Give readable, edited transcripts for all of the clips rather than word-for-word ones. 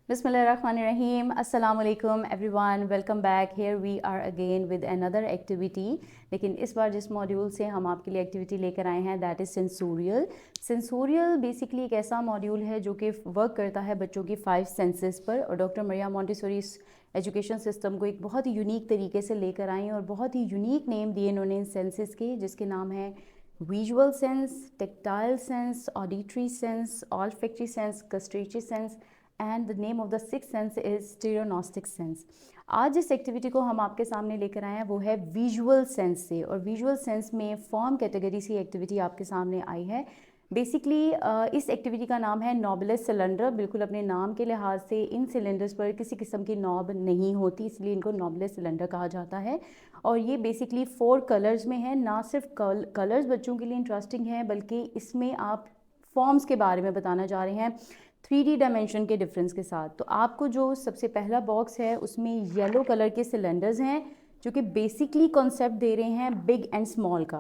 Bismillahirrahmanirrahim. Assalamu alaikum everyone. Welcome back. Here we are again with another activity. लेकिन इस बार जिस module से हम आपके लिए एक्टिविटी लेकर आए हैं that is sensorial. Sensorial basically एक ऐसा मॉड्यूल है जो कि वर्क करता है बच्चों की 5 सेंसेस पर, और डॉक्टर मरियम मॉन्टेसोरी इस एजुकेशन सिस्टम को एक बहुत ही यूनिक तरीके से लेकर आई और बहुत ही यूनिक नेम दिए इन्होंने इन सेंसेस के, जिसके नाम है visual sense, tactile sense, auditory sense, olfactory sense, gustatory sense and the name of the sixth sense is stereognostic sense. आज जिस एक्टिविटी को हम आपके सामने लेकर आए हैं वो है विजुअल सेंस से, और विजुअल सेंस में फॉर्म कैटेगरी से एक्टिविटी आपके सामने आई है. बेसिकली इस एक्टिविटी का नाम है नॉबलेस सिलेंडर. बिल्कुल अपने नाम के लिहाज से इन सिलेंडर्स पर किसी किस्म की नॉब नहीं होती, इसलिए इनको नॉबलेस सिलेंडर कहा जाता है. और ये बेसिकली 4 कलर्स में है. ना सिर्फ कलर्स बच्चों के लिए इंटरेस्टिंग है, बल्कि इसमें आप फॉर्म्स के बारे में बताना जा रहे हैं 3D डायमेंशन के डिफरेंस के साथ. तो आपको जो सबसे पहला बॉक्स है उसमें येलो कलर के सिलेंडर्स हैं जो कि बेसिकली कॉन्सेप्ट दे रहे हैं बिग एंड स्मॉल का.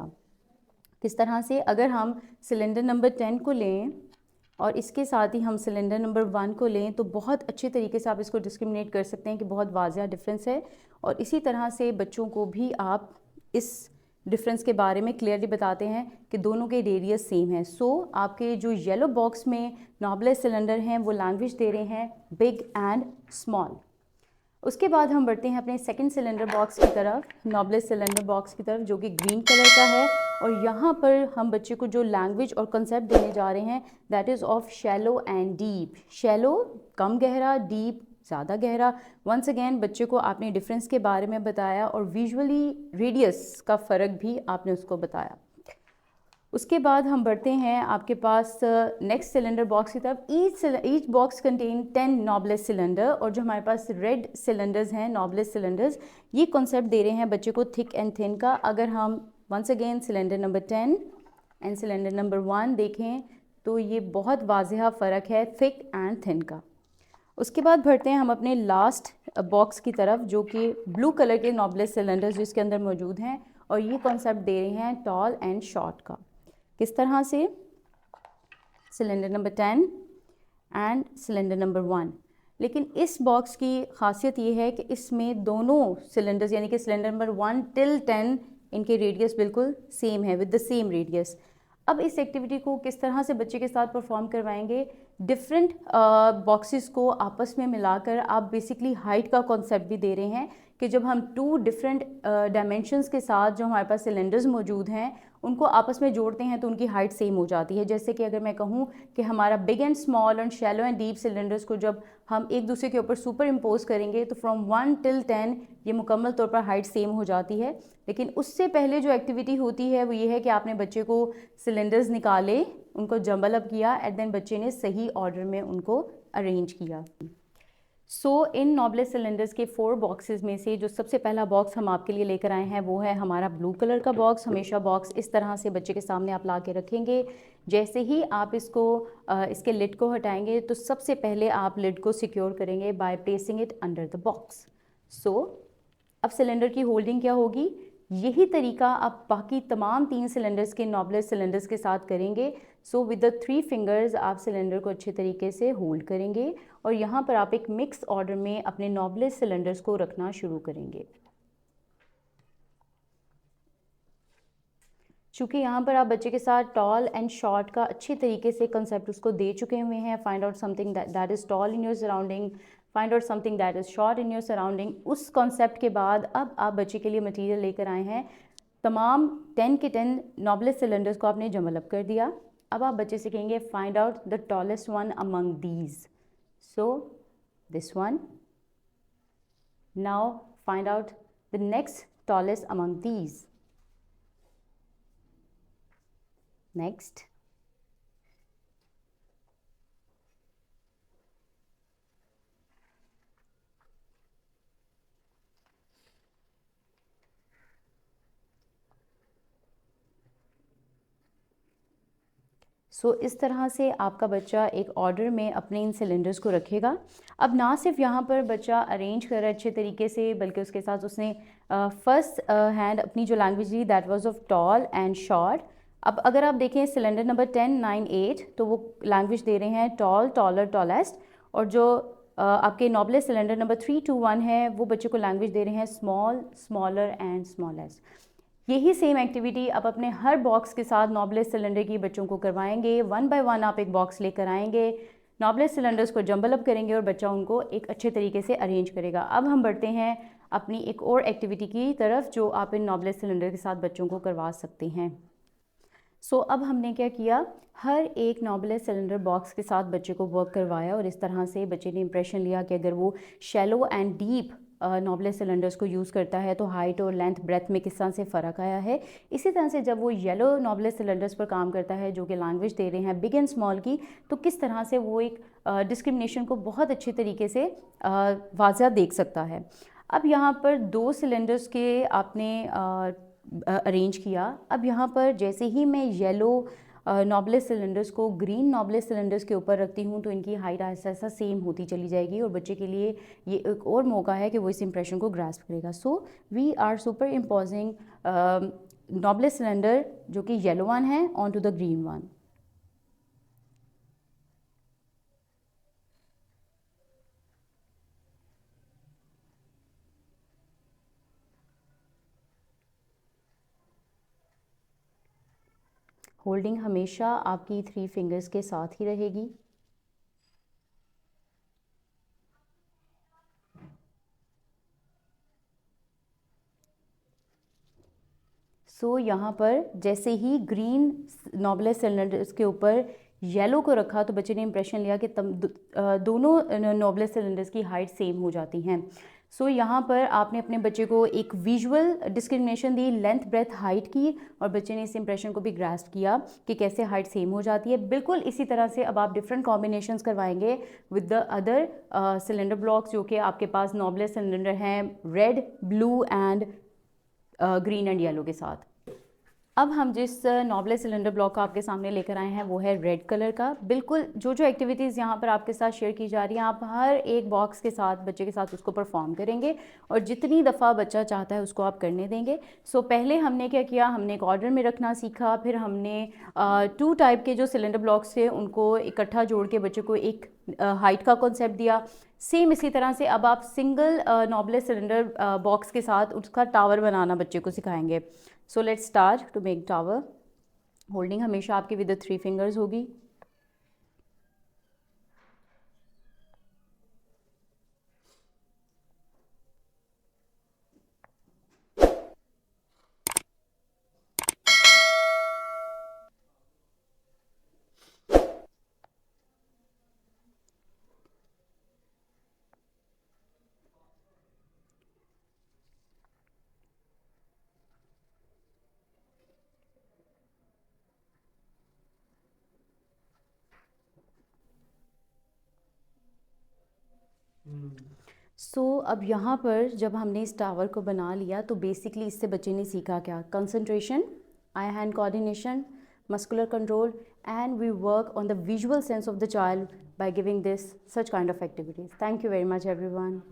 किस तरह से, अगर हम सिलेंडर नंबर 10 को लें और इसके साथ ही हम सिलेंडर नंबर 1 को लें तो बहुत अच्छे तरीके से आप इसको डिस्क्रिमिनेट कर सकते हैं कि बहुत वाज़िया डिफरेंस है. और इसी तरह से बच्चों को भी आप इस डिफरेंस के बारे में क्लियरली बताते हैं कि दोनों के रेडियस सेम है. सो आपके जो येलो बॉक्स में नॉबलेस सिलेंडर हैं वो लैंग्वेज दे रहे हैं बिग एंड स्मॉल. उसके बाद हम बढ़ते हैं अपने सेकंड सिलेंडर बॉक्स की तरफ, नॉबलेस सिलेंडर बॉक्स की तरफ, जो कि ग्रीन कलर का है. और यहाँ पर हम बच्चे को जो लैंग्वेज और कंसेप्ट देने जा रहे हैं that is of shallow and deep. Shallow कम गहरा, डीप ज़्यादा गहरा. वंस अगेन बच्चे को आपने डिफरेंस के बारे में बताया और विजुअली रेडियस का फ़र्क भी आपने उसको बताया. उसके बाद हम बढ़ते हैं आपके पास नेक्स्ट सिलेंडर बॉक्स की तरफ. ईच बॉक्स कंटेन 10 नॉबलेस सिलेंडर, और जो हमारे पास रेड सिलेंडर्स हैं नॉबलेस सिलेंडर्स, ये कॉन्सेप्ट दे रहे हैं बच्चे को थिक एंड थिन का. अगर हम once again cylinder number 10 and cylinder number 1 देखें तो ये बहुत वाज़िहा फ़र्क है थिक एंड थिन का. उसके बाद बढ़ते हैं हम अपने लास्ट बॉक्स की तरफ, जो कि ब्लू कलर के नॉबलेस सिलेंडर्स जिसके अंदर मौजूद हैं, और ये कॉन्सेप्ट दे रहे हैं टॉल एंड शॉर्ट का. किस तरह से, cylinder number 10 and cylinder number 1. लेकिन इस बॉक्स की खासियत ये है कि इसमें दोनों सिलेंडर्स यानी कि सिलेंडर नंबर 1 till 10 इनके रेडियस बिल्कुल सेम है विद द सेम रेडियस. अब इस एक्टिविटी को किस तरह से बच्चे के साथ परफॉर्म करवाएंगे, डिफरेंट बॉक्सेस को आपस में मिलाकर आप बेसिकली हाइट का कॉन्सेप्ट भी दे रहे हैं कि जब हम 2 डिफरेंट डायमेंशंस के साथ जो हमारे पास सिलेंडर्स मौजूद हैं उनको आपस में जोड़ते हैं तो उनकी हाइट सेम हो जाती है. जैसे कि अगर मैं कहूँ कि हमारा बिग एंड स्मॉल और शैलो एंड डीप सिलेंडर्स को जब हम एक दूसरे के ऊपर सुपर इम्पोज करेंगे तो फ्रॉम 1 till 10 ये मुकम्मल तौर पर हाइट सेम हो जाती है. लेकिन उससे पहले जो एक्टिविटी होती है वो ये है कि आपने बच्चे को सिलेंडर्स निकाले, उनको जंबल अप किया, एंड देन बच्चे ने सही ऑर्डर में उनको अरेंज किया. सो इन नॉबलेस सिलेंडर्स के 4 बॉक्सेस में से जो सबसे पहला बॉक्स हम आपके लिए लेकर आए हैं वो है हमारा ब्लू कलर का बॉक्स. हमेशा बॉक्स इस तरह से बच्चे के सामने आप ला के रखेंगे. जैसे ही आप इसको इसके लिड को हटाएंगे तो सबसे पहले आप लिड को सिक्योर करेंगे by placing it under the box. So अब सिलेंडर की होल्डिंग क्या होगी, यही तरीका आप बाकी तमाम 3 सिलेंडर्स के नॉबलेस सिलेंडर्स के साथ करेंगे. सो विद द 3 फिंगर्स आप सिलेंडर को अच्छे तरीके से होल्ड करेंगे और यहाँ पर आप एक मिक्स ऑर्डर में अपने नॉबलेस सिलेंडर्स को रखना शुरू करेंगे. चूँकि यहाँ पर आप बच्चे के साथ टॉल एंड शॉर्ट का अच्छे तरीके से कंसेप्ट उसको दे चुके हुए हैं. Find out something that is tall in your surrounding, find out something that is short in your surrounding. उस कॉन्सेप्ट के बाद अब आप बच्चे के लिए मटीरियल लेकर आए हैं. तमाम 10 के 10 नॉबलेस सिलेंडर्स को आपने जंबल अप कर दिया. अब आप बच्चे से कहेंगे find out the tallest one among these. So this one. Now find out the next tallest among these. Next. सो इस तरह से आपका बच्चा एक ऑर्डर में अपने इन सिलेंडर्स को रखेगा. अब ना सिर्फ यहाँ पर बच्चा अरेंज कर रहा है अच्छे तरीके से, बल्कि उसके साथ उसने फर्स्ट हैंड अपनी जो लैंग्वेज ली that was of tall and short. अब अगर आप देखें सिलेंडर नंबर 10, 9, 8 तो वो लैंग्वेज दे रहे हैं टॉल, टॉलर, टॉलेस्ट, और जो आपके नॉबलेस सिलेंडर नंबर 321 है, वो बच्चे को लैंग्वेज दे रहे हैं स्मॉल, स्मॉलर एंड स्मॉलेस्ट। यही सेम एक्टिविटी आप अपने हर बॉक्स के साथ नॉबलेस सिलेंडर की बच्चों को करवाएंगे। 1 बाय 1 आप एक बॉक्स लेकर आएंगे, नॉबलेस सिलेंडर्स को जंबल अप करेंगे और बच्चा उनको एक अच्छे तरीके से अरेंज करेगा। अब हम बढ़ते हैं अपनी एक और एक्टिविटी की तरफ जो आप इन नॉबलेस सिलेंडर के साथ बच्चों को करवा सकते हैं। अब हमने क्या किया, हर एक नॉबलेस सिलेंडर बॉक्स के साथ बच्चे को वर्क करवाया और इस तरह से बच्चे ने इंप्रेशन लिया कि अगर वो शैलो एंड डीप नॉबलेस सिलेंडर्स को यूज़ करता है तो हाइट और लेंथ ब्रेथ में किस तरह से फ़र्क आया है। इसी तरह से जब वो येलो नॉबलेस सिलेंडर्स पर काम करता है जो कि लैंग्वेज दे रहे हैं बिग एंड स्मॉल की, तो किस तरह से वो एक डिस्क्रिमिनेशन को बहुत अच्छे तरीके से वाज़ा देख सकता है। अब यहाँ पर 2 सिलेंडर्स के आपने अरेंज किया। अब यहाँ पर जैसे ही मैं येलो नॉबलेस सिलेंडर्स को ग्रीन नॉबलेस सिलेंडर्स के ऊपर रखती हूँ तो इनकी हाइट ऐसा ऐसा सेम होती चली जाएगी और बच्चे के लिए ये एक और मौका है कि वो इस इंप्रेशन को ग्रास्प करेगा। So we are super imposing knobless cylinder जो कि येलो वन है on to the green one. Holding हमेशा आपकी 3 फिंगर्स के साथ ही रहेगी। यहाँ पर जैसे ही ग्रीन नॉबलेस सिलेंडर्स के ऊपर येलो को रखा तो बच्चे ने इंप्रेशन लिया कि दोनों नॉबलेस सिलेंडर्स की हाइट सेम हो जाती हैं। यहाँ पर आपने अपने बच्चे को एक visual discrimination the length breadth height की और बच्चे ने इस इंप्रेशन को भी ग्रास्प किया कि कैसे हाइट सेम हो जाती है। बिल्कुल इसी तरह से अब आप डिफरेंट कॉम्बिनेशंस करवाएंगे with the other cylinder blocks जो कि आपके पास नॉबलेस सिलेंडर हैं red, blue and green and yellow के साथ। अब हम जिस नॉबलेस सिलेंडर ब्लॉक का आपके सामने लेकर आए हैं वो है रेड कलर का। बिल्कुल जो एक्टिविटीज़ यहाँ पर आपके साथ शेयर की जा रही हैं आप हर एक बॉक्स के साथ बच्चे के साथ उसको परफॉर्म करेंगे और जितनी दफ़ा बच्चा चाहता है उसको आप करने देंगे। पहले हमने क्या किया, हमने एक ऑर्डर में रखना सीखा, फिर हमने 2 टाइप के जो सिलेंडर ब्लॉक्स थे उनको इकट्ठा जोड़ के बच्चे को एक हाइट का कॉन्सेप्ट दिया। सेम इसी तरह से अब आप सिंगल नॉबलेस सिलेंडर बॉक्स के साथ उसका टावर बनाना बच्चे को सिखाएंगे। Let's start to make tower. Holding हमेशा आपकी विद 3 फिंगर्स होगी। अब यहाँ पर जब हमने इस टावर को बना लिया तो बेसिकली इससे बच्चे ने सीखा क्या, concentration, I hand coordination, muscular control, and we work on the visual sense of the child by giving this such kind of activities. Thank you very much everyone.